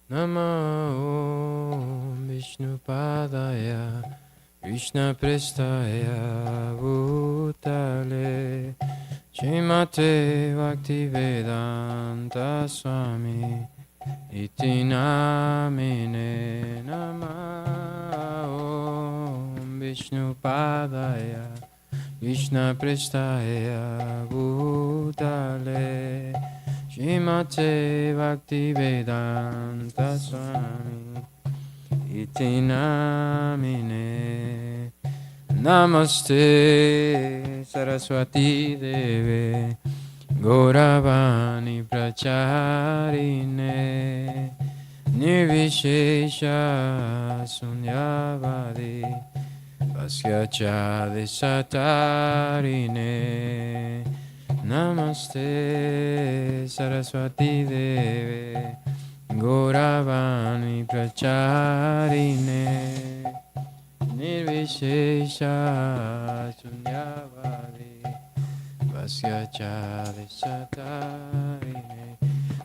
Namo Vishnupadaya Krishna Prestaya Bhutale Srimate Bhaktivedanta Swami Iti Namine Namo Vishnupadaya Krishna Prestaya Bhutale Srimate Bhaktivedanta Swami Iti Namine Namaste Saraswati Deve Gauravani Pracharine Nirvishesha Sunyavadi Vaskyacha Desatarine Namaste Saraswati Deve Gauravani Pracharine Nirvishesha Sunyavadi Vaskyacha Desatarine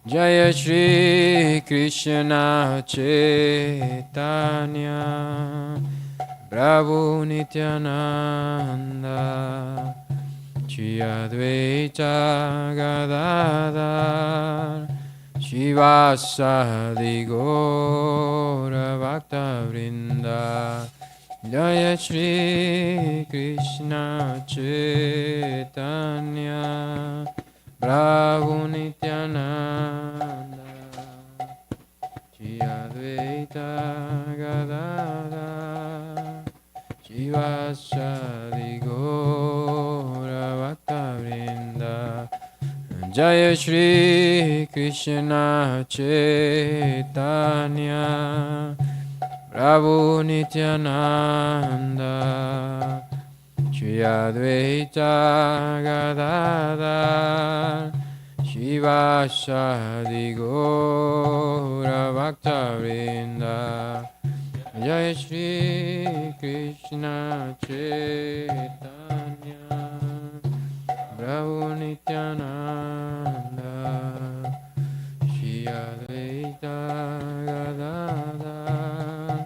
Jaya Shri Krishna Chaitanya Prabhu Nityananda Shri Advaita Gadadhar Shivasadi Gaura Bhakta Vrinda Jaya Shri Krishna Chaitanya Prabhu Nityananda Shri Advaita Gadadhar Shivasadi Gaura Bhakta Vrinda Jaya Shri Krishna Chaitanya Prabhu Nityananda Shri Advaita Gadadhar Shivasadi Gaura Bhakta Vrinda Jaya Shri Krishna Chaitanya Prabhu Nityananda Shri Advaita Gadadhar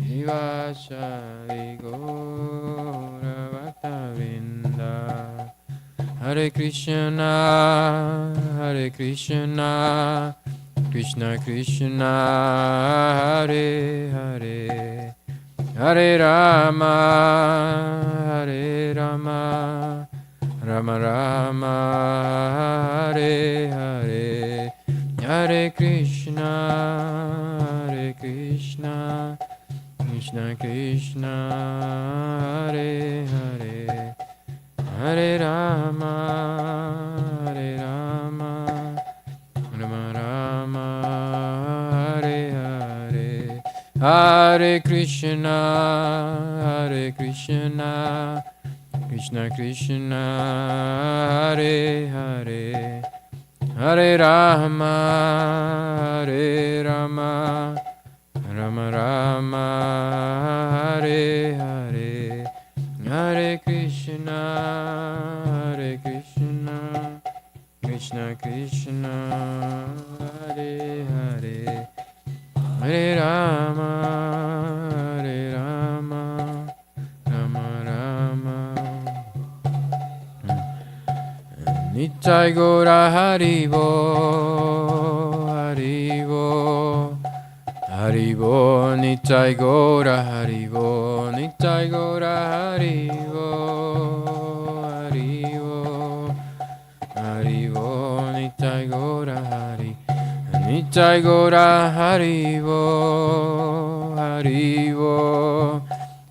Shivasadi Gaura Bhakta Vrinda Hare Krishna Krishna Krishna Hare Hare Hare Rama Rama Rama Hare Hare Hare Krishna Krishna Krishna Hare Hare Hare Rama Rama Rama Hare Hare Hare Krishna Krishna Krishna Hare Hare Hare Rama Rama Rama Hare Hare Hare Krishna Krishna Krishna Hare Hare Hare Rama Rama Rama Nitai Gora Haribo Haribo Nitai Gora Haribo Nitai Gora Haribo Haribo Nitai Gora Hari Nitai Gora Haribo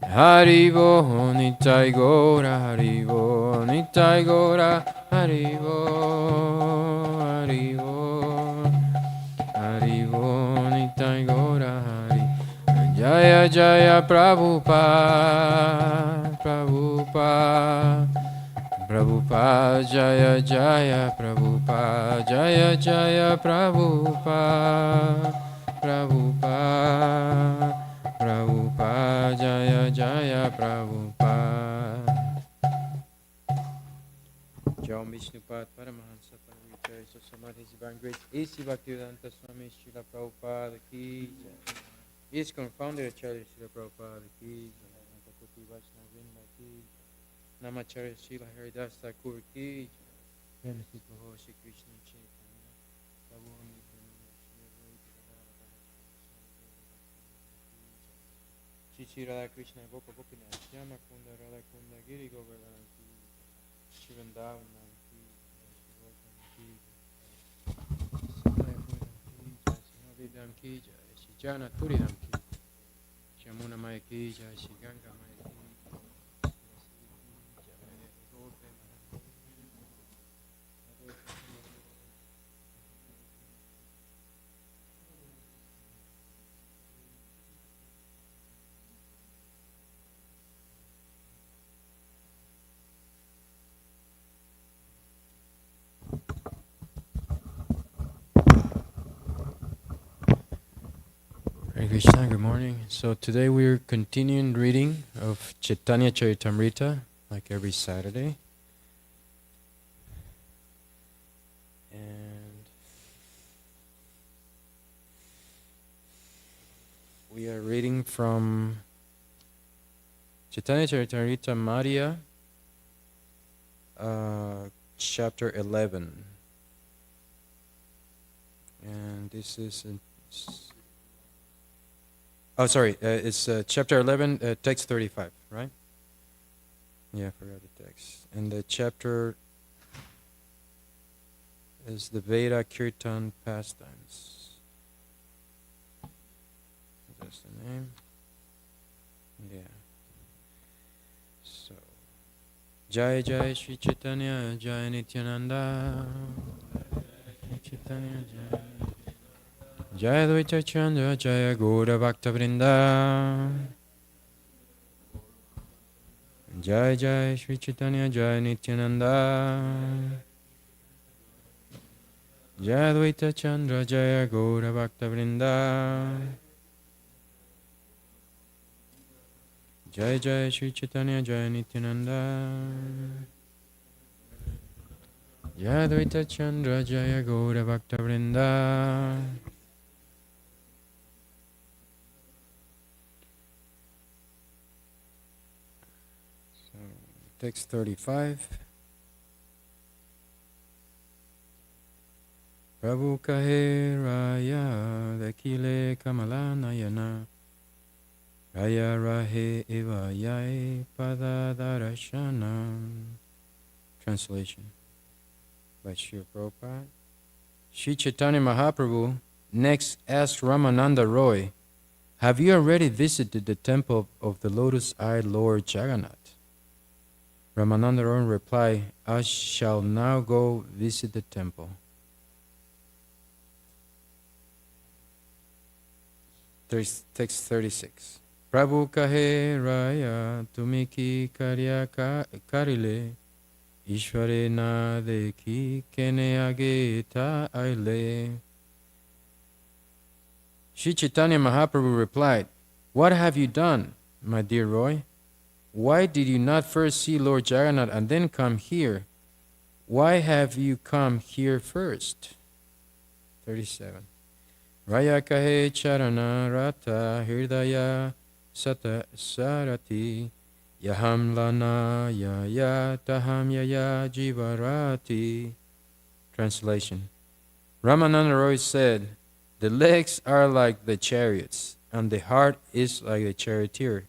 Haribo Nitai Gora Haribo Nitai Gora Haribo Nitai Gora Hari Jaya Jaya Prabhupada Jaya Jaya Prabhupada Jaya Jaya Prabhupada Jaya Jaya Prabhupada Om Vishnupad Paramahansa Paramitai So Samadhi Divine Grace A.C. Bhaktivedanta Swami Srila Prabhupada Ki Jai. ISKCON founder Acharya Srila Prabhupada Ki Jai. Natakuti Vaishnava Vrinda Ki Jai. Namacharya Srila Haridas Thakur Ki Jai. Benefito Ho Shri Krishna Chaitanya Prabhu Nityananda Shri Advaita Gadadhara Shri Shri Radha Krishna Gopa Gopinath Shyama Kunda Radha Kunda Giri Govardhana Ki Shri Vrindavan Ki Shri Goswami Ki Samaya Puna Ki Shri Navidam Ki Shri Jana Turidam Ki Shri Amuna Maya Ki Shri Ganga Maya Ki Hare Krishna, good morning. So today we're continuing reading of Chaitanya Charitamrita, like every Saturday. And we are reading from Chaitanya Charitamrita Madhya, chapter 11. And this is... it's chapter 11, text 35, right? Yeah, I forgot the text. And the chapter is the Veda Kirtan pastimes. That's the name. Yeah. So, Jai Jai Shri Chaitanya, Jai Nityananda, Chaitanya Jai. Jaya Dvaita Chandra, Jaya Gaura Bhakta Vrinda. Jaya Jaya Shri Chaitanya, Jaya Nityananda. Jaya Dvaita Chandra, Jaya Gaura Bhakta Vrinda. Jaya Jaya Shri Chaitanya, Jaya Nityananda. Jaya Dvaita Chandra, Jaya Gaura Bhakta Vrinda. Text 35. Prabhu kahe raya dekile kamala nayana raya rahe eva yai padadarashana. Translation by Srila Prabhupada. Sri Chaitanya Mahaprabhu next asked Ramananda Roy, "Have you already visited the temple of the lotus-eyed Lord Jagannath?" Ramananda Roy replied, "I shall now go visit the temple." Text 36. Prabhu kahe raya tumiki karya karile Ishvare na dekhi kene age ta aile. Sri Chaitanya Mahaprabhu replied, "What have you done, my dear Roy? Why did you not first see Lord Jagannath and then come here? Why have you come here first?" 37. Raya kahe charana rata hirdaya sata sarati yaham lana yaya taham yaya jivarati. Translation. Ramananda Roy said, "The legs are like the chariots, and the heart is like the charioteer.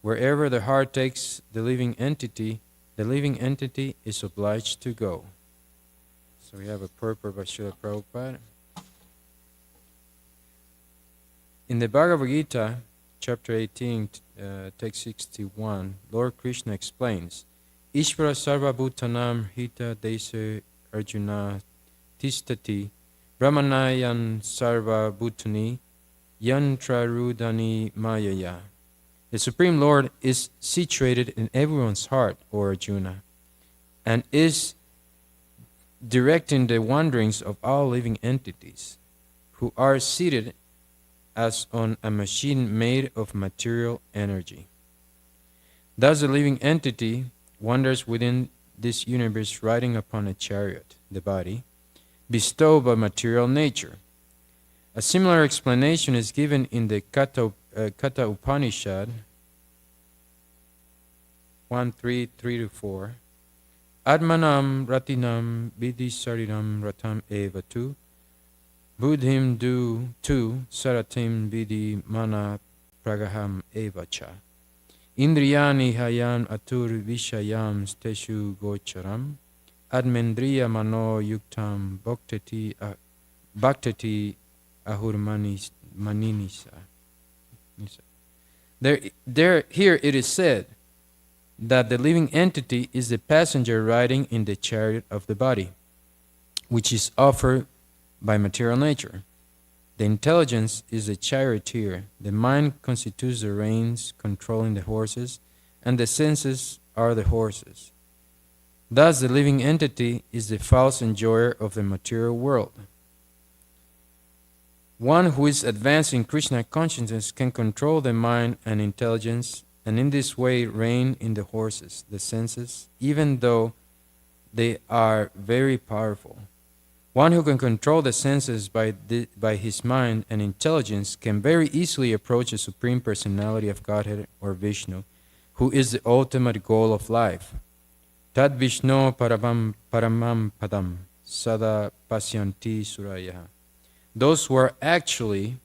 Wherever the heart takes the living entity is obliged to go." So we have a purport by Srila Prabhupada. In the Bhagavad Gita, chapter 18, text 61, Lord Krishna explains, Ishvara sarva bhutanam hita desa arjuna tistati brahmanayan sarva bhutani yantrarudani mayaya. The Supreme Lord is situated in everyone's heart, O Arjuna, and is directing the wanderings of all living entities, who are seated as on a machine made of material energy. Thus the living entity wanders within this universe riding upon a chariot, the body, bestowed by material nature. A similar explanation is given in the Katha Upanishad 1:3-4. Atmanam ratinam vidhi sariram ratam eva tu buddhim du tu saratim vidhi mana pragaham eva cha. Indriyani hayan atur vishayam steshu gocharam admendriya mano yuktam bhaktati ahurmaninisa. Here it is said that the living entity is the passenger riding in the chariot of the body, which is offered by material nature. The intelligence is the charioteer, the mind constitutes the reins controlling the horses, and the senses are the horses. Thus, the living entity is the false enjoyer of the material world. One who is advanced in Krishna consciousness can control the mind and intelligence, and in this way reign in the horses, the senses, even though they are very powerful. One who can control the senses by his mind and intelligence can very easily approach the Supreme Personality of Godhead or Vishnu, who is the ultimate goal of life. Tad Vishnu paramam padam sada pasyanti suraya. Those who are actually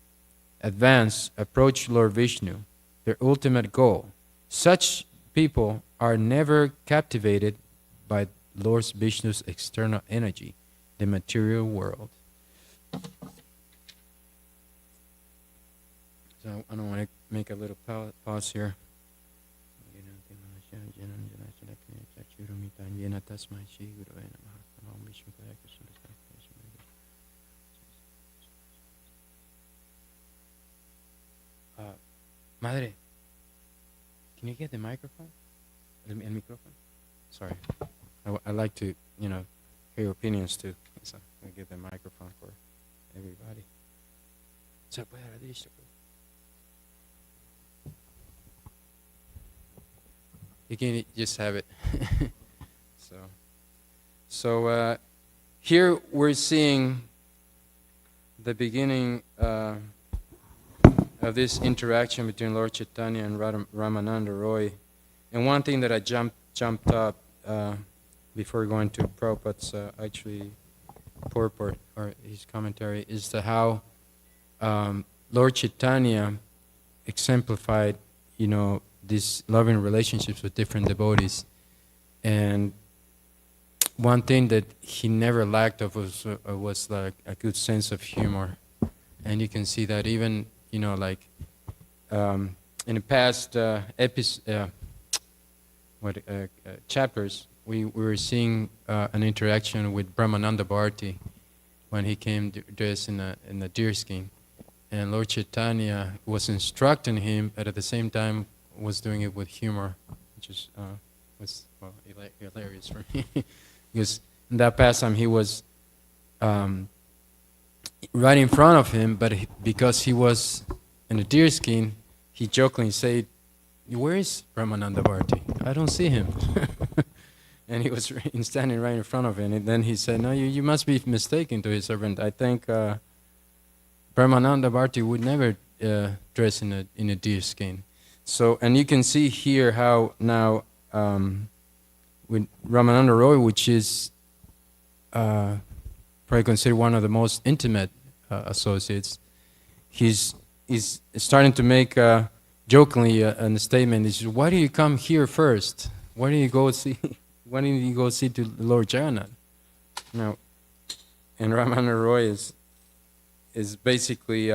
advanced approach Lord Vishnu, their ultimate goal. Such people are never captivated by Lord Vishnu's external energy, the material world. So I don't want to make a little pause here. Madre, can you get the microphone? El microphone? Sorry. I like to, hear your opinions too. So I'll get the microphone for everybody. So, you can just have it. So here we're seeing the beginning of this interaction between Lord Chaitanya and Ramananda Roy. And one thing that I jumped up before going to Prabhupada's purport or his commentary is how Lord Chaitanya exemplified, these loving relationships with different devotees. And one thing that he never lacked of was like a good sense of humor. And you can see that even, in the past chapters, we were seeing an interaction with Brahmananda Bharati when he came dressed in a deer skin. And Lord Chaitanya was instructing him, but at the same time was doing it with humor, which was hilarious for me. Because in that pastime he was right in front of him, but because he was in a deer skin, he jokingly said, "Where is Brahmananda Bharati? I don't see him." And he was standing right in front of him. And then he said, "No, you must be mistaken to his servant. I think Brahmananda Bharati would never dress in a deer skin." So, and you can see here how now with Ramananda Roy, which is probably considered one of the most intimate associates, he's starting to make jokingly a statement. He says, "Why do you come here first? Why didn't you go see? Why didn't you go see to Lord Jagannath?" Now, and Ramananda Roy is basically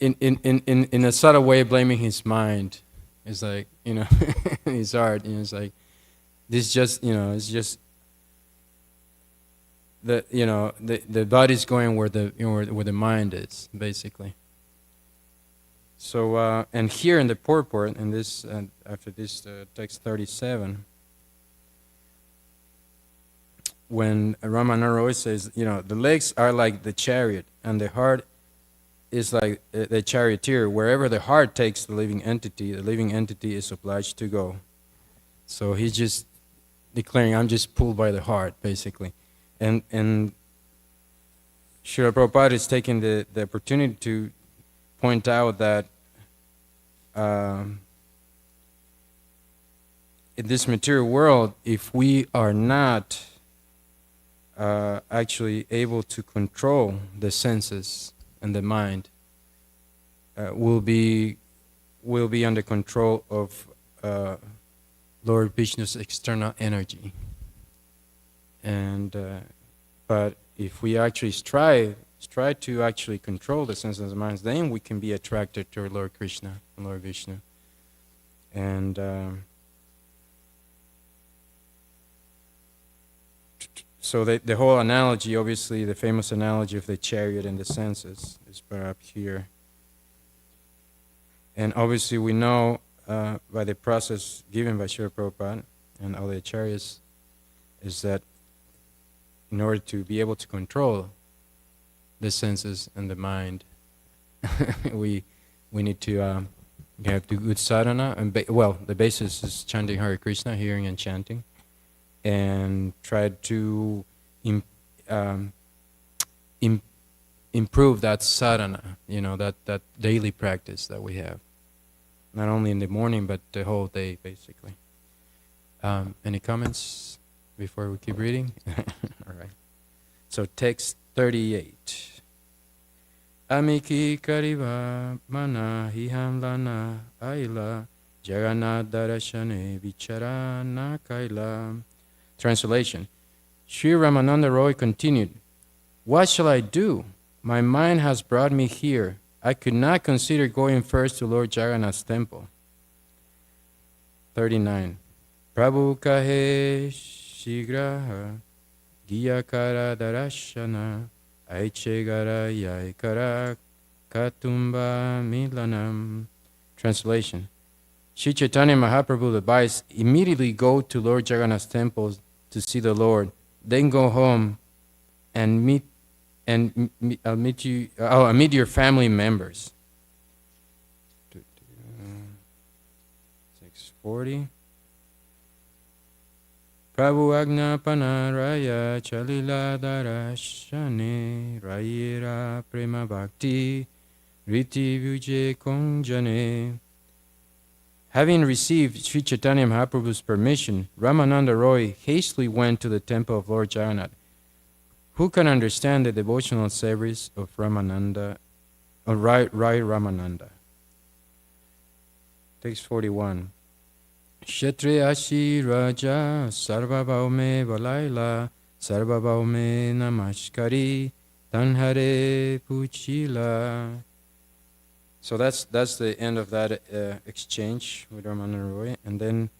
in a subtle way blaming his mind. It's like, his heart. It's like this just it's just the body's going where where the mind is, basically. So and here in the purport, in this after this text 37, when Ramananda Roy says, the legs are like the chariot, and the heart is like the charioteer. Wherever the heart takes the living entity is obliged to go. So he's just declaring, I'm just pulled by the heart, basically. And Srila Prabhupada is taking the opportunity to point out that in this material world, if we are not actually able to control the senses and the mind, we'll be under control of Lord Vishnu's external energy. And but if we actually strive to actually control the senses and the minds, then we can be attracted to Lord Krishna and Lord Vishnu. And so the whole analogy, obviously the famous analogy of the chariot and the senses is brought up here. And obviously we know by the process given by Srila Prabhupada and all the acharyas is that in order to be able to control the senses and the mind, we need to have to do good sadhana. And the basis is chanting Hare Krishna, hearing and chanting, and try to improve that sadhana, that daily practice that we have. Not only in the morning, but the whole day, basically. Any comments before we keep reading? All right. So text 38. Amiki kariva mana hiham lana aila jagannath darashane vicharana kaila. Translation. Sri Ramananda Roy continued, "What shall I do? My mind has brought me here. I could not consider going first to Lord Jagannath's temple." 39. Prabhu kahe shigraha giyakara darashana aichegara yaikara katumba milanam. Translation. Sri Chaitanya Mahaprabhu advised, immediately go to Lord Jagannath's temple to see the Lord, then go home and meet your family members. 640. Prabhu Agnapana Raya Chalila Darashane Rayira Prema Bhakti Riti Vuje Kongjane. Having received Sri Chaitanya Mahaprabhu's permission, Ramananda Roy hastily went to the temple of Lord Jagannath. Who can understand the devotional service of Ramananda, or Rai Ramananda? Text 41. Kshetriyashi Raja Sarvabhaume Valaila Sarvabhaume Namaskari Tanhare Puchila. So that's the end of that exchange with Ramananda Roy. And then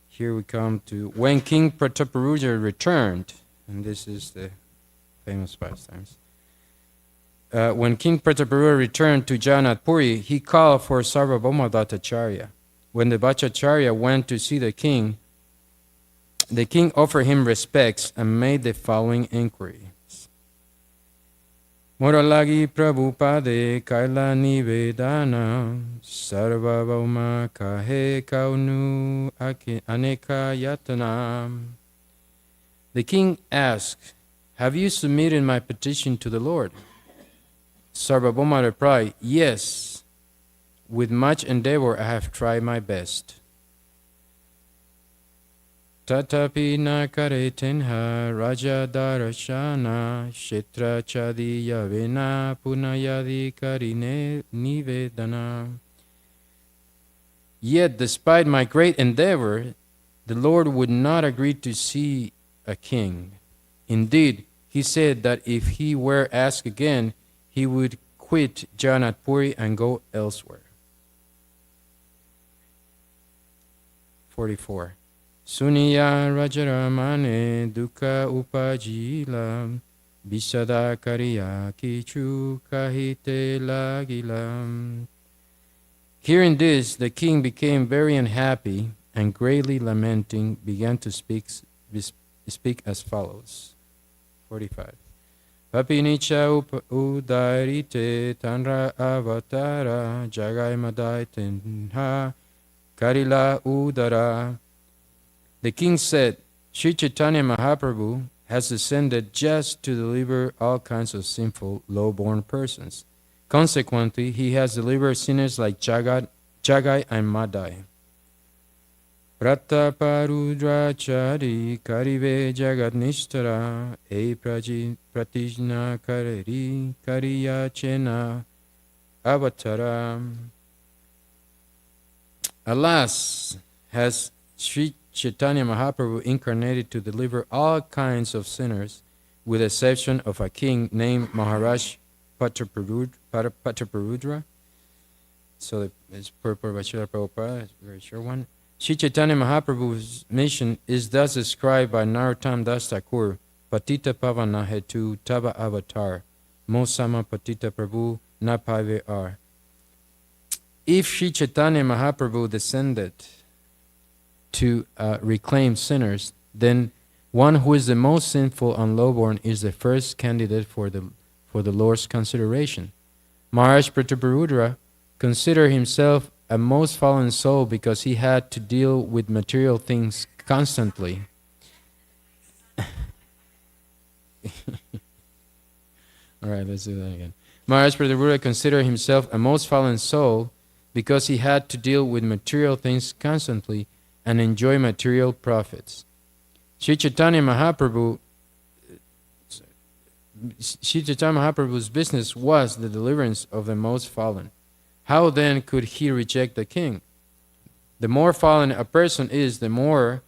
here we come to when King Prataparuja returned, and this is the famous pastimes. When King Prataparuja returned to Jagannath Puri, he called for Sarvabhauma Dattacharya. When the Bhattacharya went to see the king offered him respects and made the following inquiry. Moralagi Prabhupade Kaila Nivedana Sarvabhauma Kahe Kaunu Aneka Yatana. The king asked, have you submitted my petition to the Lord? Sarvabhauma replied, yes. With much endeavor I have tried my best. Tatapi nakare tenha raja darashana shetra chadi yavena punayadi karine nivedana. Yet despite my great endeavor, the Lord would not agree to see a king. Indeed, he said that if he were asked again, he would quit Jagannath Puri and go elsewhere. 44. Suniya Rajaramane Dukkha Upajila Bisada Kariya Kichu Kahite Lagilam. Hearing this, the king became very unhappy and greatly lamenting began to speak as follows. 45. Papinicha udarite tanra avatara jagai madai tenha karila udara The king said, Sri Chaitanya Mahaprabhu has descended just to deliver all kinds of sinful, low-born persons. Consequently, he has delivered sinners like Jagai and Madai. Prataparudrachari karive jagadnishtara e pratijna kareri kariyachena avataram. Alas, has Sri Chaitanya Mahaprabhu incarnated to deliver all kinds of sinners, with the exception of a king named Maharaj Pataparudra. So it's purport by Srila Prabhupada, it's a very short one. Sri Chaitanya Mahaprabhu's mission is thus described by Narottam Das Thakur, Patita Pavana Hetu Tava Avatar, Mosama Patita Prabhu Napave Ar. If Sri Chaitanya Mahaprabhu descended to reclaim sinners, then one who is the most sinful and lowborn is the first candidate for the Lord's consideration. Maharaj Prataparudra considered himself a most fallen soul because he had to deal with material things constantly. All right, let's do that again. Maharaj Prataparudra considered himself a most fallen soul because he had to deal with material things constantly and enjoy material profits. Sri Chaitanya Mahaprabhu's business was the deliverance of the most fallen. How then could he reject the king? The more fallen a person is, the more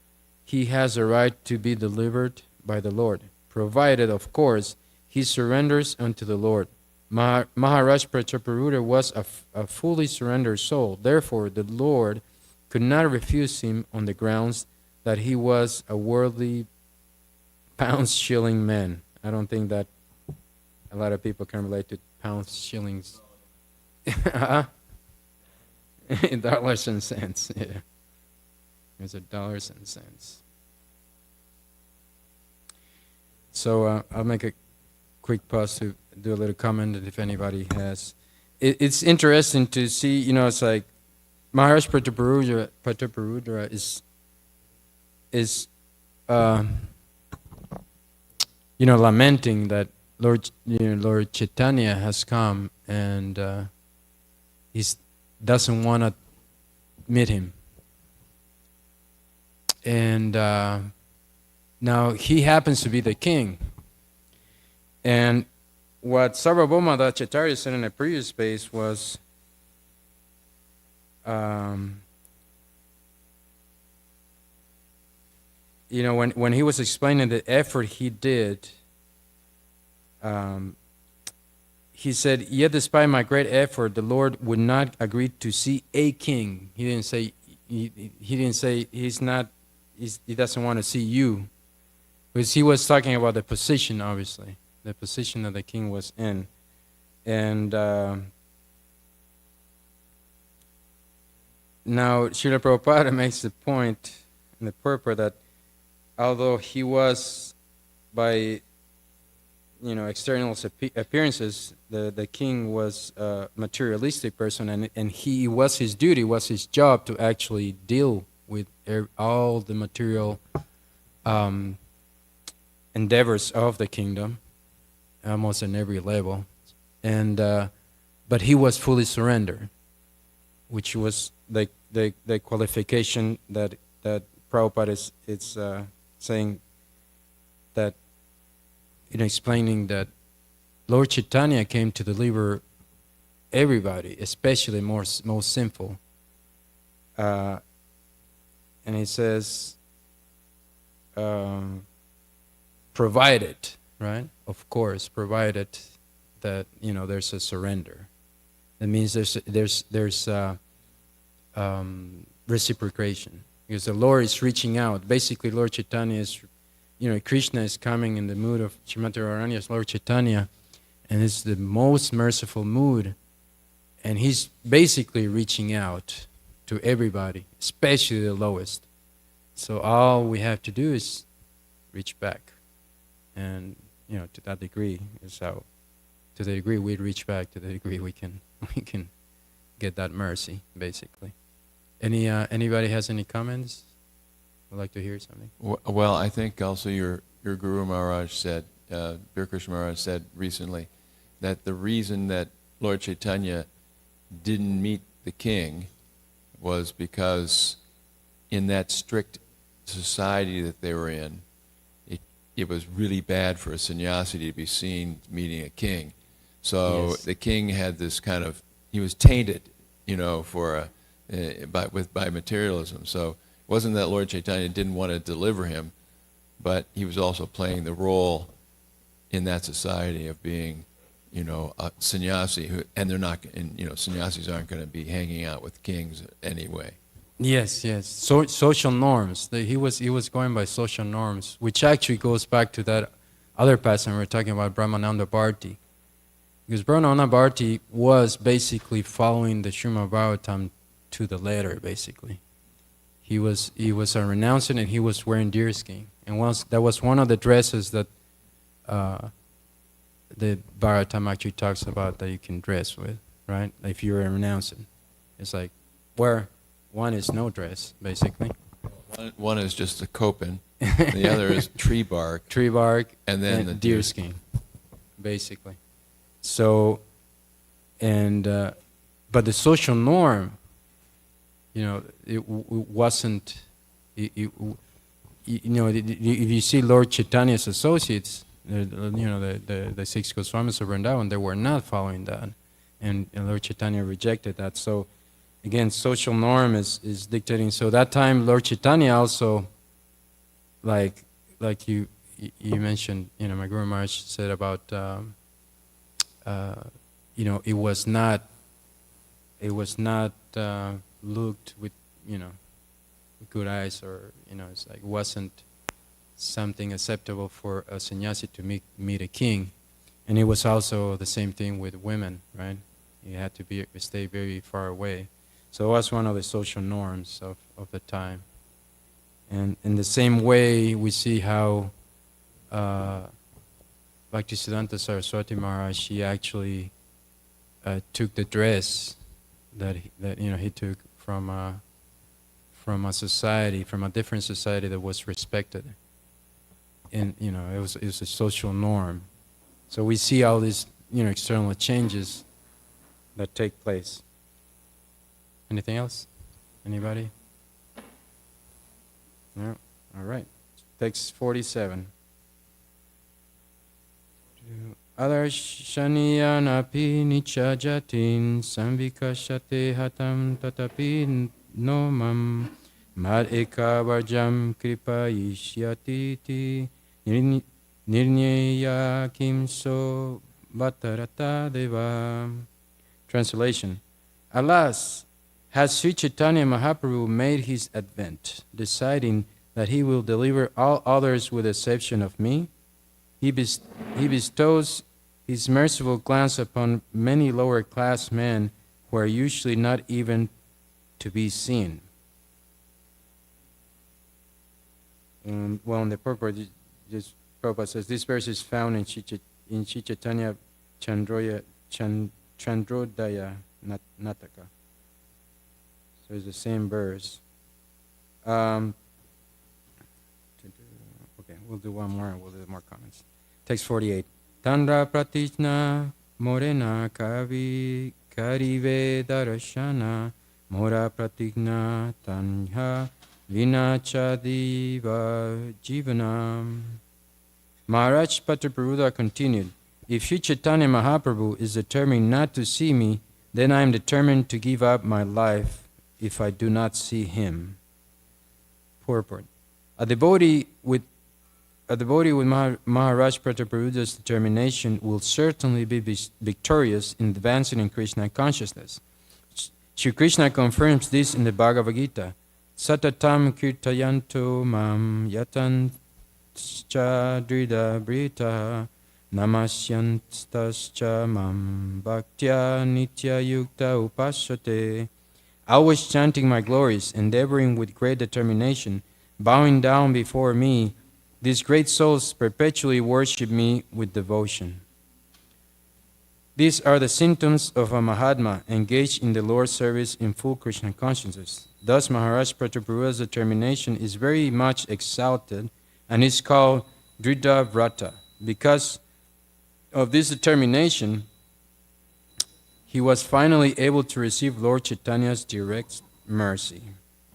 he has a right to be delivered by the Lord, provided, of course, he surrenders unto the Lord. Maharaj Prataparudra was a fully surrendered soul. Therefore, the Lord could not refuse him on the grounds that he was a worldly pounds-shilling man. I don't think that a lot of people can relate to pounds, shillings. Dollars and cents, yeah. There's a dollars and cents. So I'll make a quick pause to do a little comment if anybody has. It's interesting to see, you know, it's like Maharaj Prataparudra is lamenting that Lord Chaitanya has come and he doesn't want to meet him. And now he happens to be the king. And what Sarvabhauma Dacharya said in a previous space was when he was explaining the effort he did, he said, yet despite my great effort, the Lord would not agree to see a king. He didn't say he doesn't want to see you. Because he was talking about the position, obviously, the position that the king was in. And now Srila Prabhupada makes the point in the purport that although he was by external appearances, the king was a materialistic person, and he was his duty, was his job to actually deal with all the material endeavors of the kingdom, almost in every level, and but he was fully surrendered, which was the qualification that Prabhupada is saying, that explaining that Lord Chaitanya came to deliver everybody, especially most sinful. And he says, provided, right? Of course, provided that there's a surrender. That means there's reciprocation, because the Lord is reaching out. Basically, Lord Chaitanya is, Krishna is coming in the mood of Srimati Radharani's Lord Chaitanya, and it's the most merciful mood, and he's basically reaching out to everybody, especially the lowest. So all we have to do is reach back, and to that degree is how, to the degree we reach back, to the degree we can get that mercy, basically. Anybody has any comments? would like to hear something. Well, I think also your Guru Maharaj said, Birkrishna Maharaj said recently, that the reason that Lord Chaitanya didn't meet the king was because in that strict society that they were in, it was really bad for a sannyasi to be seen meeting a king. So Yes. the king had this kind of, he was tainted, for by materialism. So it wasn't that Lord Chaitanya didn't want to deliver him, but he was also playing the role in that society of being, a sannyasi and they're not, and sannyasis aren't going to be hanging out with kings anyway. Yes, yes. So social norms. He was going by social norms, which actually goes back to that other passage we were talking about, Brahmananda Bharti. Because Brahmananda Bharti was basically following the Srimad Bhagavatam to the letter, basically. He was a renouncing, and he was wearing deerskin. And that was one of the dresses that the Bhagavatam actually talks about that you can dress with, right? If you're a renouncing. It's like, where one is no dress, basically. One is just a kopin, the other is tree bark. Tree bark, and then the deerskin, basically. So, but the social norm, it wasn't, if you see Lord Chaitanya's associates, the six Goswamis of Vrindavan, they were not following that, and Lord Chaitanya rejected that. So, again, social norm is dictating. So that time, Lord Chaitanya also, like you mentioned, my Guru Maharaj said about, it was not looked with, good eyes, or it's like wasn't something acceptable for a sannyasi to meet a king, and it was also the same thing with women, right? You had to stay very far away. So it was one of the social norms of the time. And in the same way, we see how Bhaktisiddhanta Saraswati Maharaj, she actually took the dress that he took from a society, from a different society that was respected. And it was a social norm. So we see all these external changes that take place. Anything else? Anybody? No? All right. Text 47. Adarshaniyan api nichajatin samvikashate hatam tatapi nomam mad eka varjam kripa ishyatiti nirnyeya kimso bhattarata deva. Translation. Alas, has Sri Chaitanya Mahaprabhu made his advent, deciding that he will deliver all others with the exception of me? He bestows his merciful glance upon many lower class men who are usually not even to be seen. Well, in the purport, Prabhupada says this verse is found in Sri Chaitanya Chandrodaya Nataka. So it's the same verse. Okay, we'll do one more and we'll do more comments. Text 48. Tandra pratijna morena kavi karive darashana mora pratigna tanya vinachadiva jivanam. Maharaj Pataparuda continued, if Sri Chaitanya Mahaprabhu is determined not to see me, then I am determined to give up my life if I do not see him. Purport. A devotee with Maharaj Prataparuda's determination will certainly be victorious in advancing in Krishna consciousness. Shri Krishna confirms this in the Bhagavad Gita. Satatam kirtayanto mam yatancha drida brita namasyantascha mam bhaktya nitya yukta upasate. Always chanting my glories, endeavoring with great determination, bowing down before me, these great souls perpetually worship me with devotion. These are the symptoms of a Mahatma engaged in the Lord's service in full Krishna consciousness. Thus, Maharaj Prataparudra's determination is very much exalted and is called Drida Vrata. Because of this determination, he was finally able to receive Lord Chaitanya's direct mercy.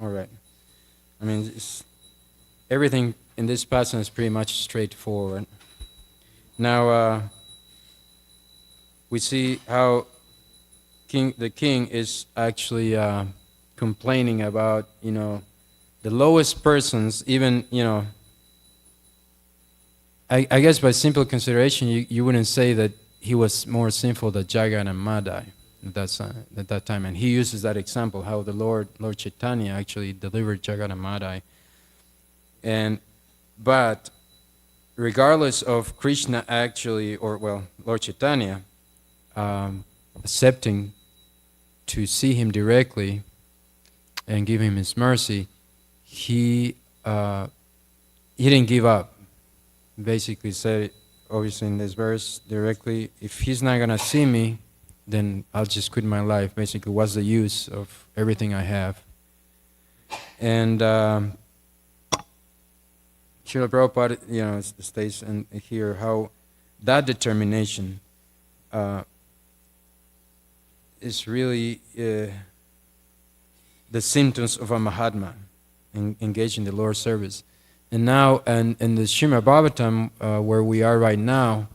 All right. I mean, everything in this passage is pretty much straightforward. Now, we see how the king is actually complaining about, the lowest persons, even, I guess by simple consideration, you wouldn't say that he was more sinful than Jagat and Madai at that time. And he uses that example, how the Lord Chaitanya actually delivered Jagat and Madai. But regardless of Krishna actually, Lord Chaitanya, accepting to see him directly and give him his mercy, he didn't give up. Basically said, obviously in this verse directly, if he's not going to see me, then I'll just quit my life. Basically, what's the use of everything I have? And Srila Prabhupada, states here how that determination is really the symptoms of a Mahatma engaged in the Lord's service. And now, in the Srimad Bhagavatam, where we are right now,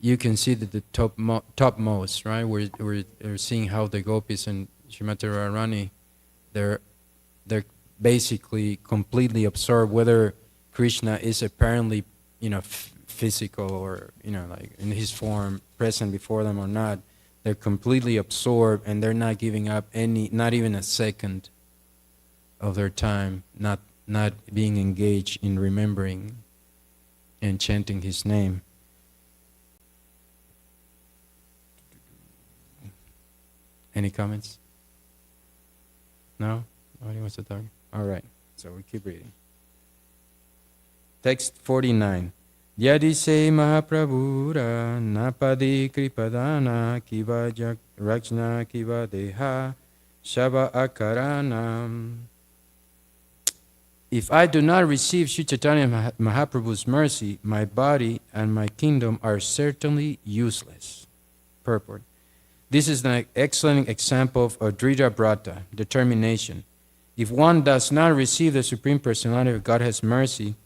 you can see that the topmost, right? We're seeing how the gopis and Srimati Radharani, they're basically completely absorbed, whether Krishna is apparently, physical or, like in his form present before them or not. They're completely absorbed, and they're not giving up not even a second of their time, not being engaged in remembering and chanting his name. Any comments? No? Nobody wants to talk? All right, so we keep reading. Text 49. Yadi se Mahaprabhura napadi kripadana kiva rajna kiva deha shava akaranam. If I do not receive Sri Chaitanya Mahaprabhu's mercy, my body and my kingdom are certainly useless. Purport. This is an excellent example of Drida Brata, determination. If one does not receive the Supreme Personality of God's mercy,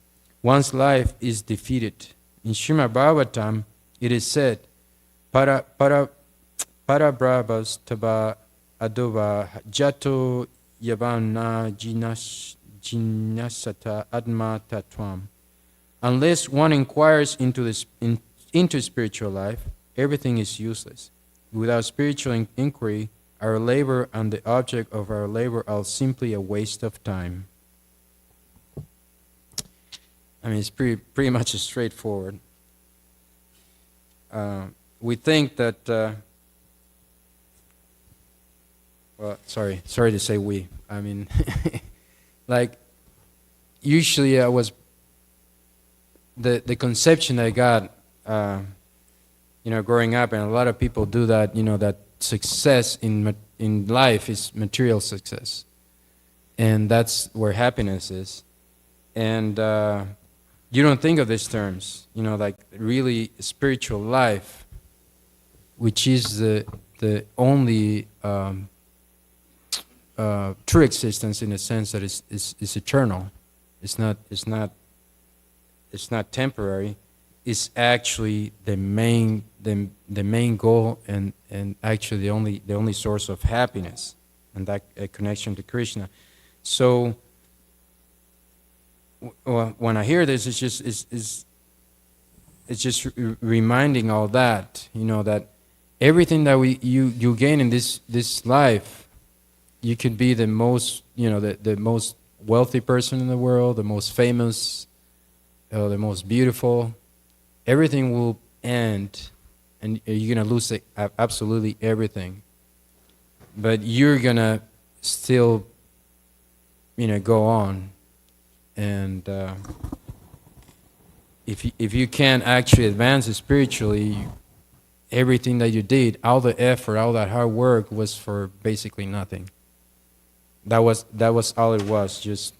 one's life is defeated. In Srimad Bhagavatam, it is said, Parabrabhas taba adova jato yavana jinyasata adma tatvam. Unless one inquires into spiritual life, everything is useless. Without spiritual inquiry, our labor and the object of our labor are simply a waste of time. I mean, it's pretty much straightforward. We think that, sorry to say we. I mean, like, usually the conception I got, growing up, and a lot of people do that, that success in life is material success. And that's where happiness is. And you don't think of these terms, like really spiritual life, which is the only true existence in the sense that it's eternal. It's not temporary. It's actually the main goal and actually the only source of happiness, and that connection to Krishna. So when I hear this, it's just reminding all that, that everything that you gain in this life, you could be the most the most wealthy person in the world, the most famous, the most beautiful. Everything will end, and you're gonna lose absolutely everything. But you're gonna still, go on. And if you can't actually advance spiritually, everything that you did, all the effort, all that hard work was for basically nothing. That was all it was, just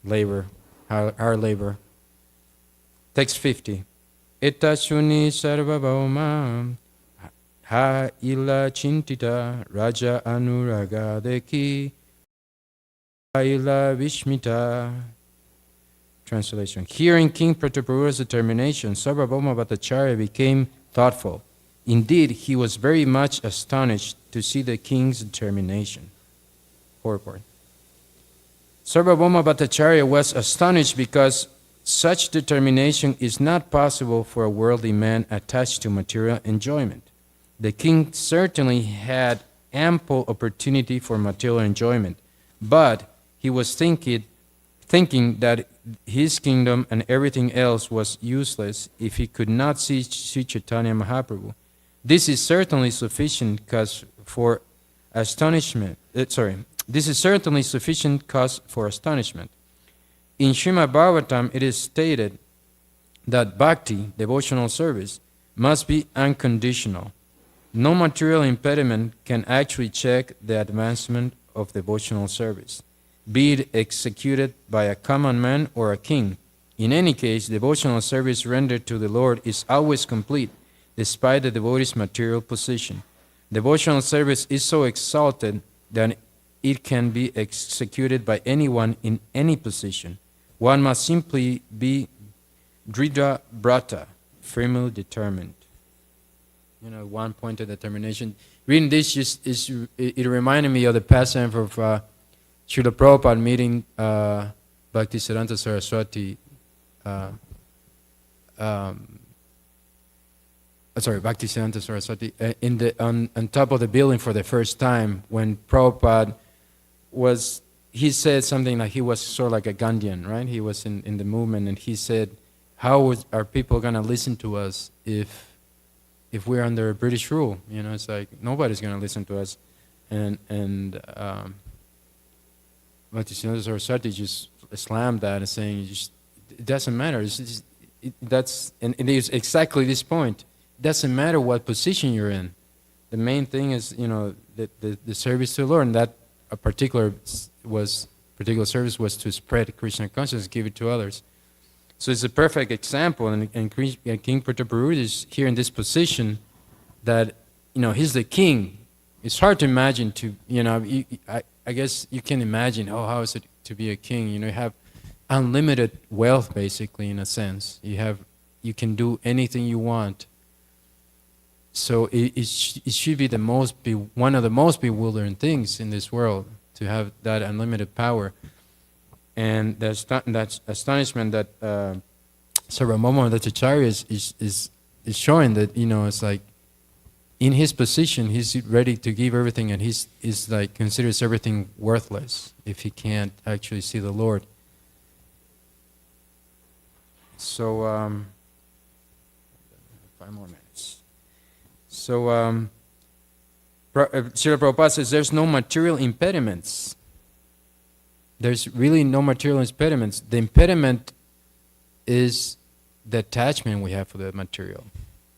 labor, hard labor. Text 50. Etashuni sarvabhauma ha ila chintita raja anuraga deki ha ila vishmita. Translation. Hearing King Prataparura's determination, Sarvabhauma Bhattacharya became thoughtful. Indeed, he was very much astonished to see the king's determination. Purport. Sarvabhauma Bhattacharya was astonished because such determination is not possible for a worldly man attached to material enjoyment. The king certainly had ample opportunity for material enjoyment, but he was thinking that his kingdom and everything else was useless if he could not see Sri Chaitanya Mahaprabhu. This is certainly sufficient cause for astonishment. This is certainly sufficient cause for astonishment. In Srimad Bhagavatam, it is stated that bhakti, devotional service, must be unconditional. No material impediment can actually check the advancement of devotional service, be it executed by a common man or a king. In any case, devotional service rendered to the Lord is always complete, despite the devotee's material position. Devotional service is so exalted that it can be executed by anyone in any position. One must simply be Dridha Brata, firmly determined. One-pointed determination. Reading this, it reminded me of the passage of Srila Prabhupada meeting Bhaktisiddhanta Saraswati. Bhaktisiddhanta Saraswati on top of the building for the first time when Prabhupada he said something like he was sort of like a Gandhian, right? He was in the movement, and he said, how are people going to listen to us if we're under British rule? It's like nobody's going to listen to us. And Bhaktisiddhanta Saraswati just slammed that and saying, it doesn't matter. It is exactly this point. It doesn't matter what position you're in. The main thing is, the service to the Lord, and that a particular service was to spread Krishna consciousness, give it to others. So it's a perfect example, and King Prataparura is here in this position that, he's the king. It's hard to imagine I guess you can imagine, how is it to be a king? You have unlimited wealth, basically, in a sense. You can do anything you want. So it should be one of the most bewildering things in this world, to have that unlimited power. And that astonishment that Sarvabhauma Bhattacharya is showing that, it's like in his position, he's ready to give everything, and he's like considers everything worthless if he can't actually see the Lord. So, 5 more minutes. So, Srila Prabhupada says there's no material impediments. There's really no material impediments. The impediment is the attachment we have for the material.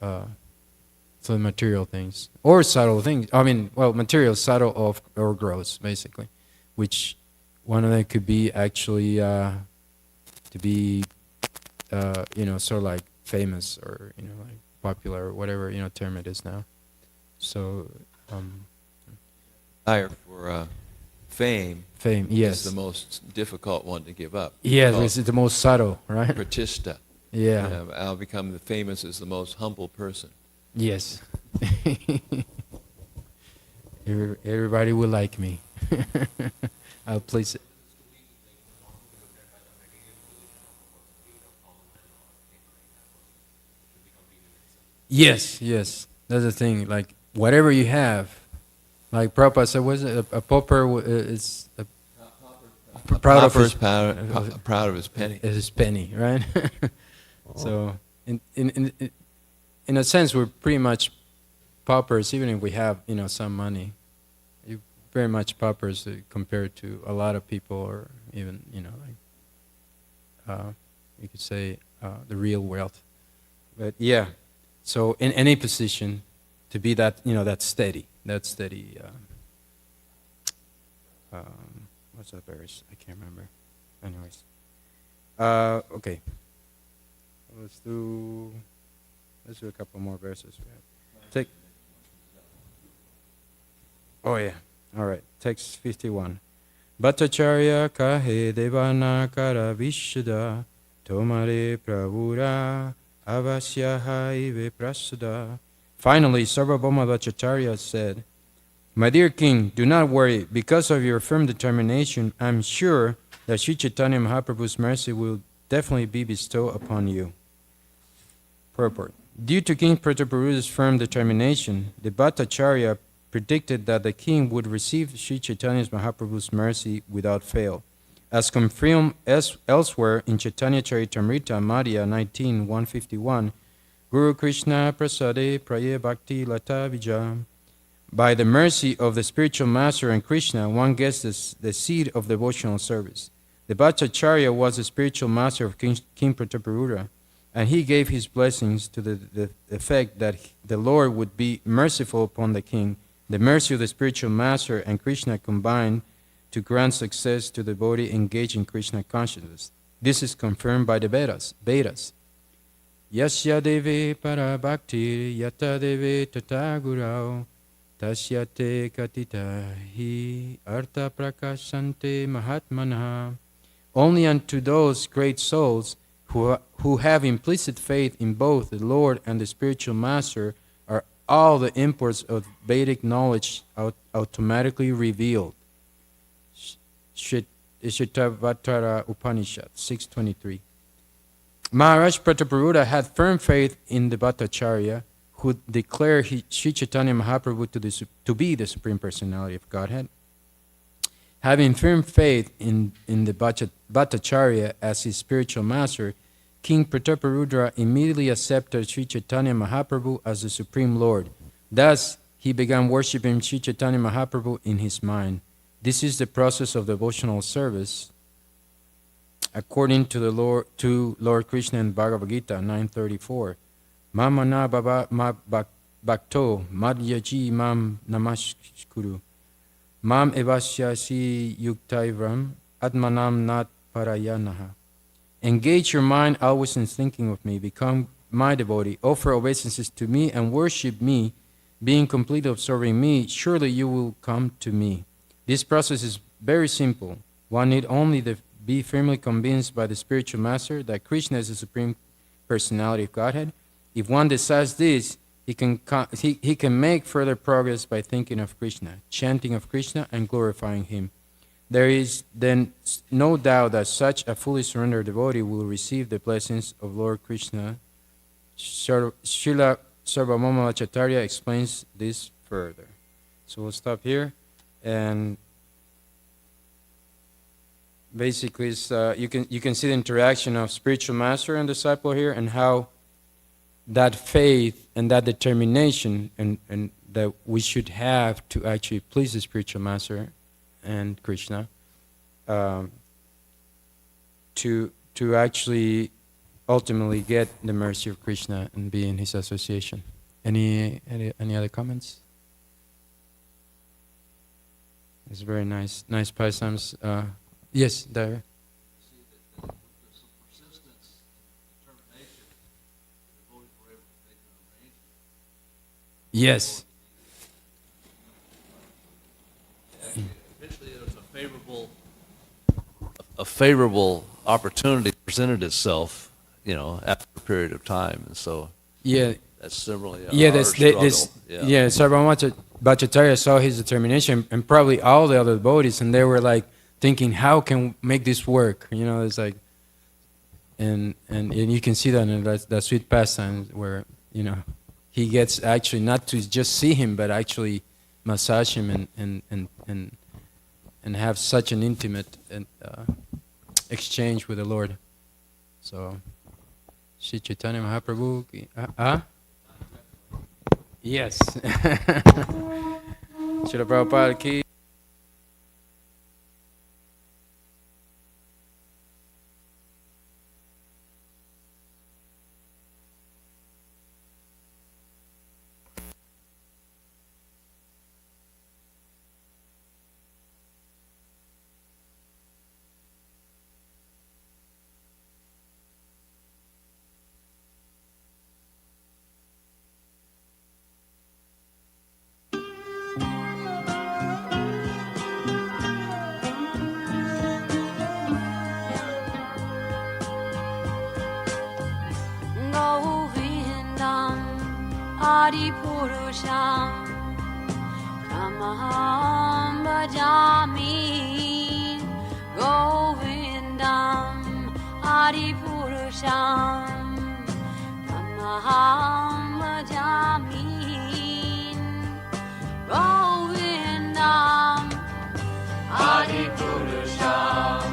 So the material things. Or subtle things. Material, subtle or gross, basically. Which one of them could be actually to be, sort of like famous or, like popular or whatever, term it is now. So, Desire for fame. Fame, yes. Is the most difficult one to give up. Yes, it's the most subtle, right? Pratishta. Yeah. I'll become the famous as the most humble person. Yes. Everybody will like me. I'll place it. Yes. That's the thing. Like, whatever you have, like Prabhupada said, was it a pauper is proud of his penny. His penny, right? So, in a sense, we're pretty much paupers, even if we have some money. You're very much paupers compared to a lot of people, or even you could say the real wealth. But yeah, so in any position, to be that that steady What's that verse? I can't remember. Anyways. Okay. Let's do a couple more verses. Take. Oh yeah. All right. Text 51. Bhattacharya kahe devana kara vishada tomare pravura avasyaha ive prasuda. Finally, Sarvabhauma Bhattacharya said, "My dear king, do not worry. Because of your firm determination, I'm sure that Sri Chaitanya Mahaprabhu's mercy will definitely be bestowed upon you." Purport. Due to King Prataparudra's firm determination, the Bhattacharya predicted that the king would receive Sri Chaitanya Mahaprabhu's mercy without fail. As confirmed elsewhere in Chaitanya Charitamrita, Madhya 19:151, Guru Krishna Prasade Praye Bhakti Lata Vijam. By the mercy of the spiritual master and Krishna, one gets the seed of devotional service. The Bhattacharya was the spiritual master of King Prataparudra, and he gave his blessings to the effect that the Lord would be merciful upon the king. The mercy of the spiritual master and Krishna combined to grant success to the devotee engaged in Krishna consciousness. This is confirmed by the Vedas. Yasya deve para bhakti yata deve tata gurau tasya te katita hi artha prakashante mahatmana. Only unto those great souls who have implicit faith in both the Lord and the spiritual master are all the imports of Vedic knowledge automatically revealed. Shitavatara Upanishad 6:23. Maharaj Prataparudra had firm faith in the Bhattacharya, who declared Sri Chaitanya Mahaprabhu to be the Supreme Personality of Godhead. Having firm faith in the Bhattacharya as his spiritual master, King Prataparudra immediately accepted Sri Chaitanya Mahaprabhu as the Supreme Lord. Thus, he began worshipping Sri Chaitanya Mahaprabhu in his mind. This is the process of devotional service, according to Lord Krishna in Bhagavad Gita 9:34. Mamana bhakto madhyaji mam namaskuru. Mam evasyasi yuktaivam atmanam nat parayanaha. Engage your mind always in thinking of me. Become my devotee. Offer obeisances to me and worship me. Being completely observing me, surely you will come to me. This process is very simple. One need only be firmly convinced by the spiritual master that Krishna is the Supreme Personality of Godhead. If one decides this, he can make further progress by thinking of Krishna, chanting of Krishna, and glorifying him. There is then no doubt that such a fully surrendered devotee will receive the blessings of Lord Krishna. Srila Sarvabhauma Bhattacharya explains this further. So we'll stop here, and basically you can see the interaction of spiritual master and disciple here, and how that faith and that determination and that we should have to actually please the spiritual master and Krishna, to actually ultimately get the mercy of Krishna and be in his association. Any other comments? It's very nice pastimes. Yes, there. Yes. Eventually, there was a favorable opportunity presented itself, after a period of time, and so Yeah. that's similarly Sarvabhauma Bhattacharya saw his determination, and probably all the other devotees, and they were like thinking, how can we make this work? It's like, and you can see that in that sweet pastime where he gets actually not to just see him, but actually massage him and have such an intimate exchange with the Lord. So, Shri Chaitanya Mahaprabhu. Yes. Srila Prabhupada ki. Adipurusham Tamaham Bhajami Govindam Adipurusham Tamaham Bhajami Govindam Adipurusham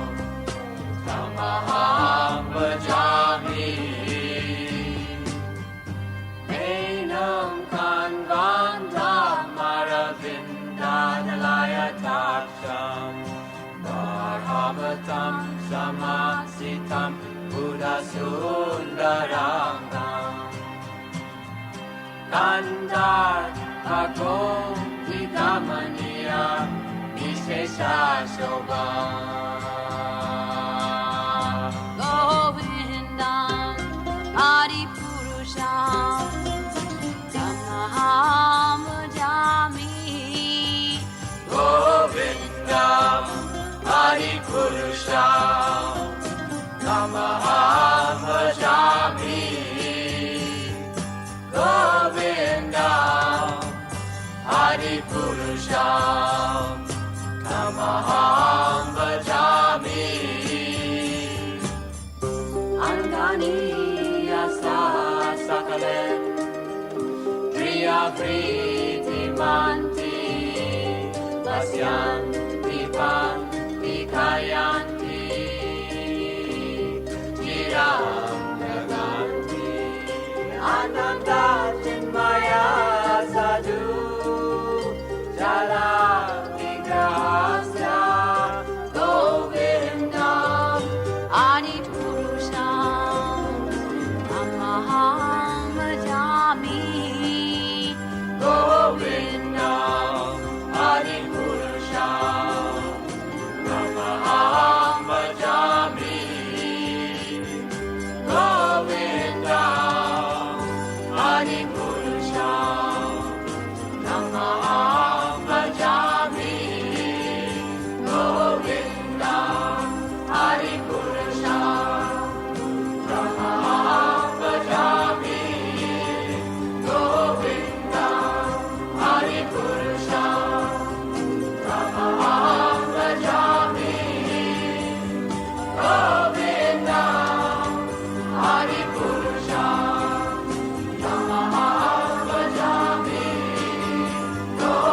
Tamaham Bhajami Enam Kanvanta Maravindanalaya Taksham Bharavatam Samasitam Buddha Sundarangam Kandar Agom Vikamaniya Vishesha Shobha Govindam Adipurusham Tamaham Bhajami Govindam Adipurusham Tamaham Bhajami Govindam Adipurusham Tamaham Bhajami Angani Asa Sakalen Priya Priti Manti Pasyanti Panti Kayanti Chiram Naganti Ananda Chinmaya Sadhu Jala Vigrahasya Govindam Adipurusham Tamaham Bhajami Govindam Adipurusham Tamaham Bhajami Govindam Adipurusham Tamaham Bhajami Govindam Adipurusham Tamaham Bhajami Govindam Adipurusham Tamaham Bhajami Govindam Adipurusham Tamaham Bhajami Govindam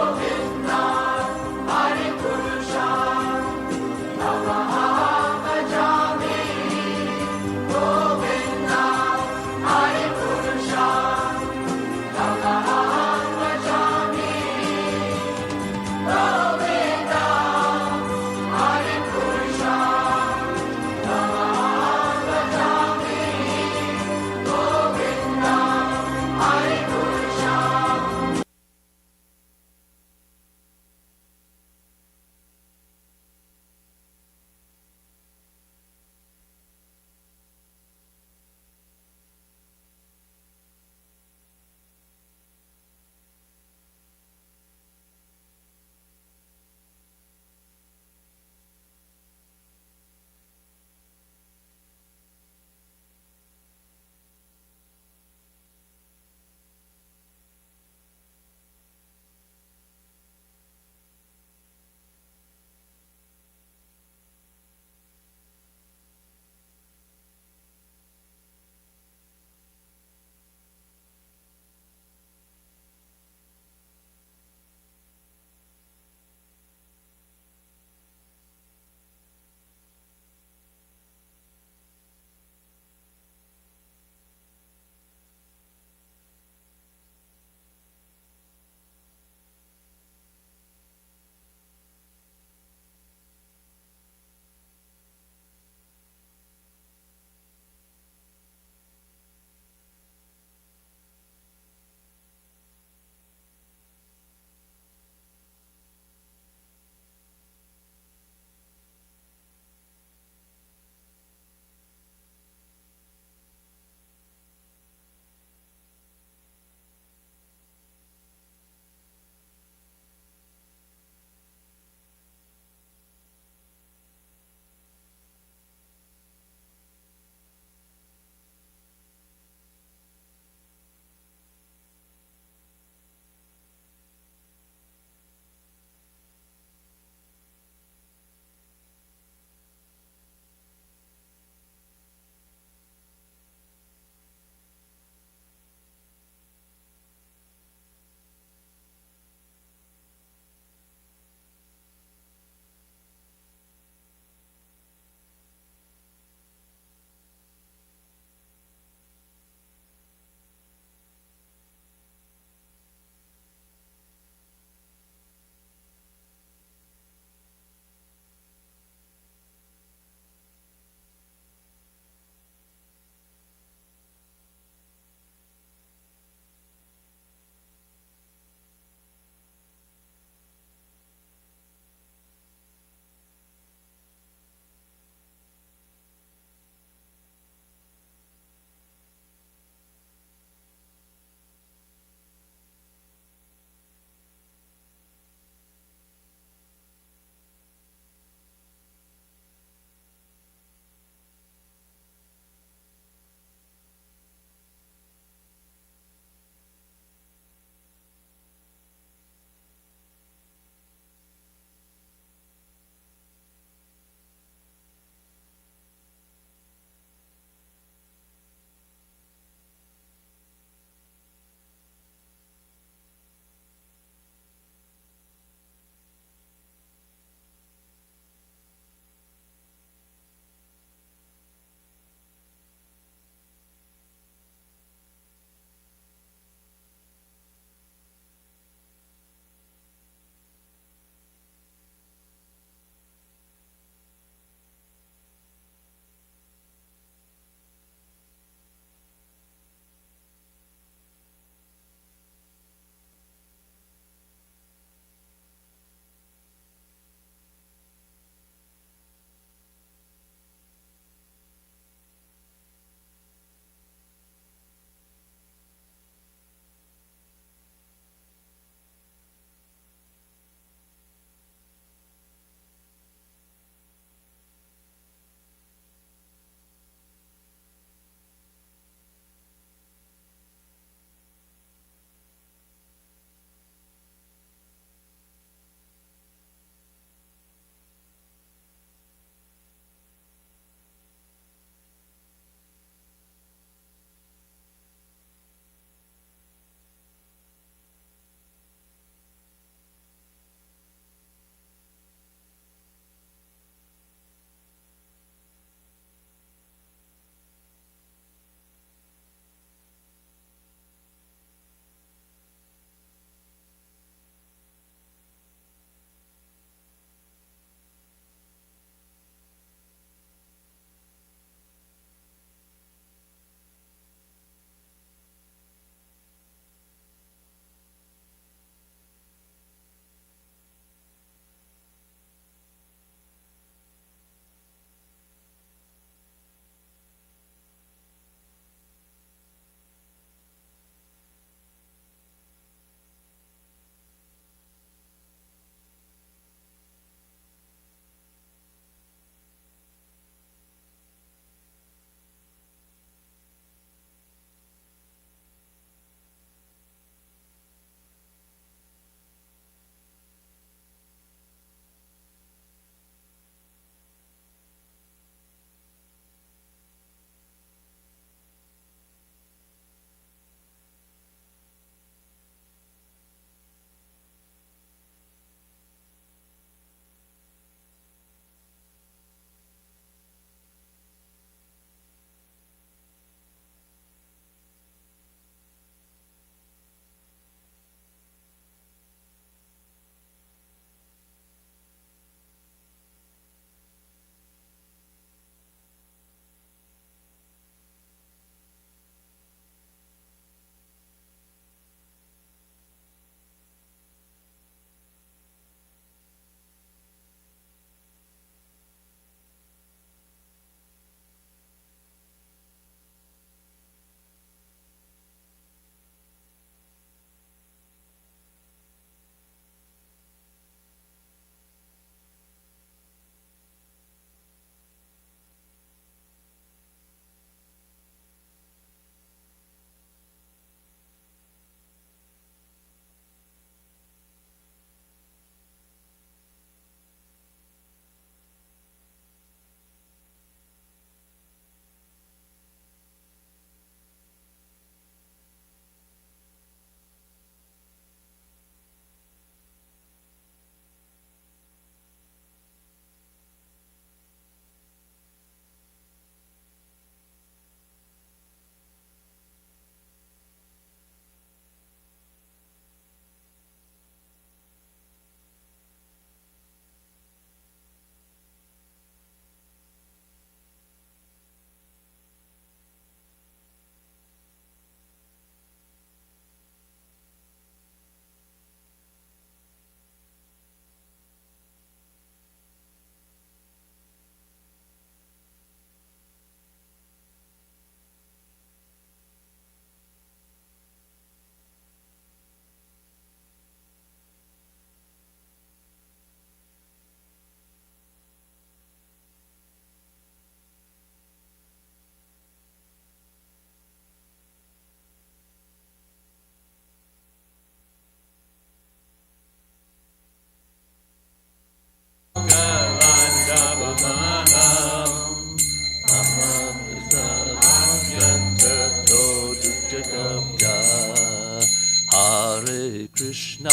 Hare Krishna,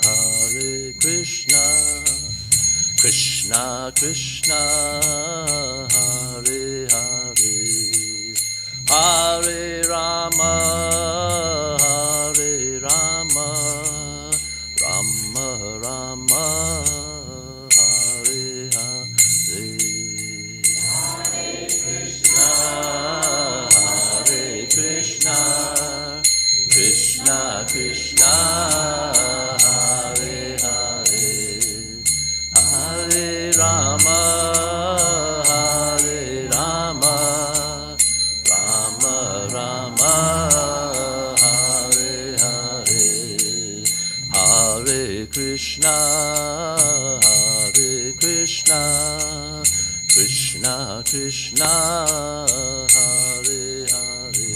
Hare Krishna, Krishna Krishna, Hare Hare, Hare Rama, Hare Rama, Rama Rama, Hare Hare, Hare Krishna, Hare Krishna, Krishna Krishna, Hare Hare, Hare Rama, Hare Rama, Rama Rama, Hare Hare, Hare Krishna, Hare Krishna, Krishna Krishna, Hare Hare,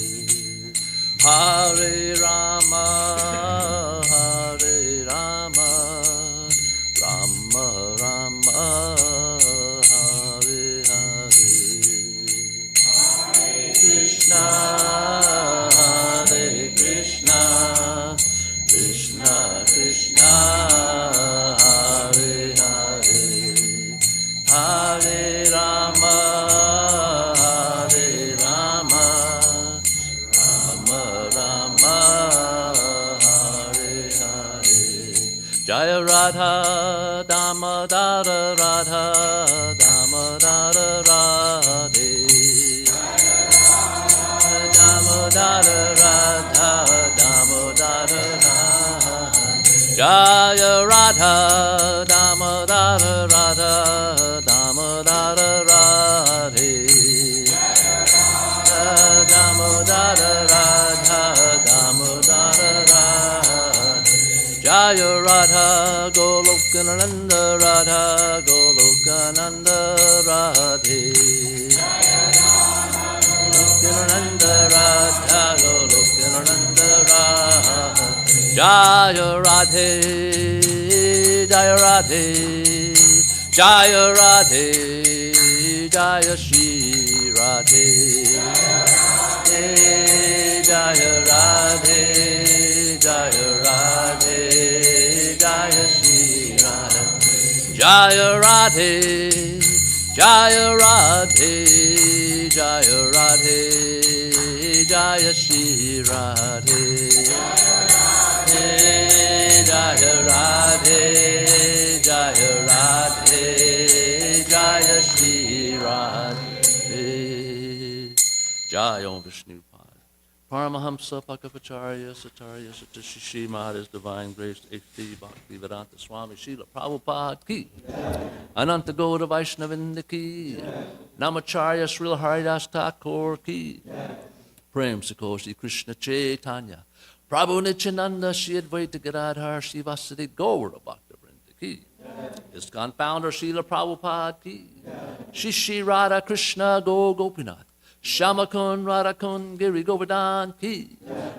Hare Rama, Hare Rama, Rama Rama, Hare Hare, Hare Krishna, Hare Krishna, Krishna Krishna, Hare Hare, Hare Rama, Hare Rama, Rama Rama, Hare Hare, Jaya Radha, Damodara Radha, Damodara Radhe, Damodara Radha, Damodara Radha, Jaya Radha, Damodara Radha, Damodara Radhe, Damodara Radha, Damodara Radhe, Jaya Radha, Golokananda Radha, Golokananda Radhe, Golokananda Radha, Golokananda Radha, Jaya Radhe, Jaya Radhe, Jaya Radhe, Jaya Shri Radhe, Jaya Radhe, Jaya Radhe, Jaya Shri Radhe, Jaya Radhe, Jaya Radhe, Jaya Radhe, Jaya Shri Radhe, Jaya Radhe, Jaya Radhe, Jaya Shri Radhe, Jaya Om Vishnu Pada. Paramahamsa Pakapacharya Satarya Satishishi Mahara's Divine Grace H.D. Bhakti Vedanta Swami Srila Prabhupada Ki, Ananta Gauda Vaishnavinda Ki, Namacharya Srila Haridas Thakur Ki, Prem Sikoshi Krishna Chaitanya, Prabhu Nityananda Shri Advaita Gadadhar Shri Vasudeva Gaura Bhakta Vrinda Ki, ISKCON founder Srila Prabhupada Ki, Shri Radha Krishna Go Gopinath, Shamakun Radhakun Giri Govardhan Ki,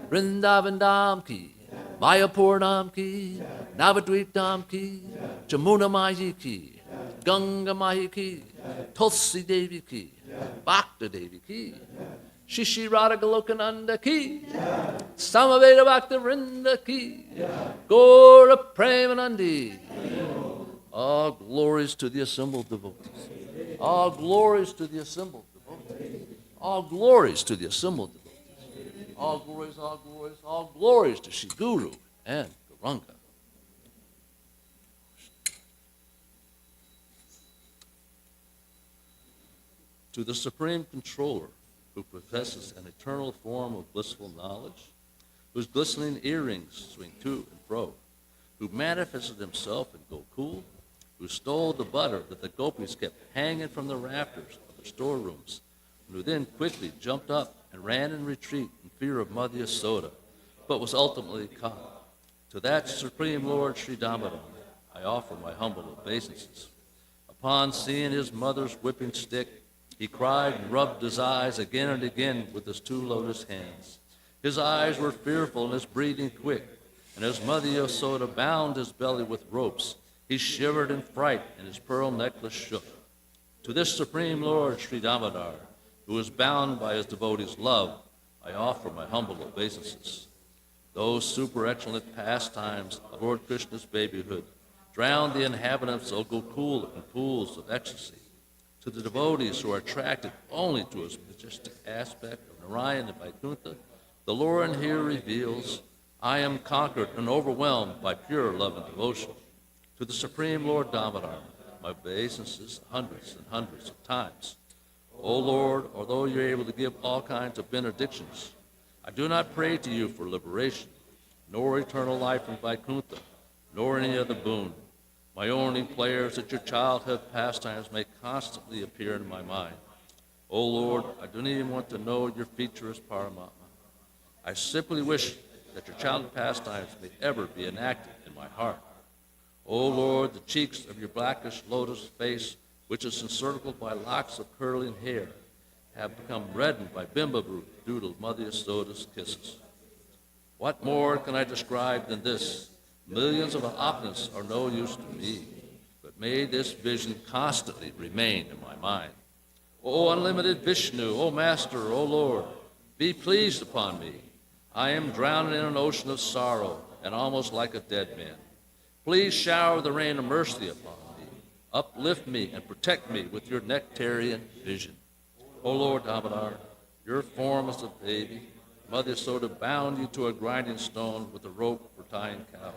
Vrindavan Dham Ki, Mayapur Dham Ki, Navadvip Dham Ki, Jamuna Mahi Ki, Ganga Mahi Ki, Tulsi Devi Ki, Bhakta Devi Ki, Shishi Radha Golokananda Ki, Samaveda Bhakta Vrinda Ki, Gora Premanandi. All glories to the assembled devotees. All glories to the assembled devotees. All glories to the assembled devotees. All glories, all glories, all glories to Shri Guru and Gauranga. To the Supreme Controller, who possesses an eternal form of blissful knowledge, whose glistening earrings swing to and fro, who manifested himself in Gokul, who stole the butter that the gopis kept hanging from the rafters of their storerooms, and who then quickly jumped up and ran in retreat in fear of Mother Yasoda, but was ultimately caught. To that Supreme Lord Sri Damodar, I offer my humble obeisances. Upon seeing his mother's whipping stick, he cried and rubbed his eyes again and again with his two lotus hands. His eyes were fearful and his breathing quick, and as Mother Yasoda bound his belly with ropes, he shivered in fright and his pearl necklace shook. To this Supreme Lord Sri Damodar, who is bound by his devotees' love, I offer my humble obeisances. Those super excellent pastimes of Lord Krishna's babyhood drowned the inhabitants of Gokula in pools of ecstasy. To the devotees who are attracted only to his majestic aspect of Narayan and Vaikuntha, the Lord here reveals, I am conquered and overwhelmed by pure love and devotion. To the Supreme Lord Damodar, my obeisances hundreds and hundreds of times. O Lord, although you're able to give all kinds of benedictions, I do not pray to you for liberation, nor eternal life in Vaikuntha, nor any other boon. My only prayer is that your childhood pastimes may constantly appear in my mind. O Lord, I don't even want to know your features, Paramatma. I simply wish that your childhood pastimes may ever be enacted in my heart. O Lord, the cheeks of your blackish lotus face, which is encircled by locks of curling hair, have become reddened by Bimbabru due to Mother Yasoda's kisses. What more can I describe than this? Millions of opulence are no use to me, but may this vision constantly remain in my mind. O unlimited Vishnu, O Master, O Lord, be pleased upon me. I am drowning in an ocean of sorrow and almost like a dead man. Please shower the rain of mercy upon me. Uplift me and protect me with your nectarian vision. O Lord Damodar, your form is a baby. Mother Yasoda bound you to a grinding stone with a rope for tying cows.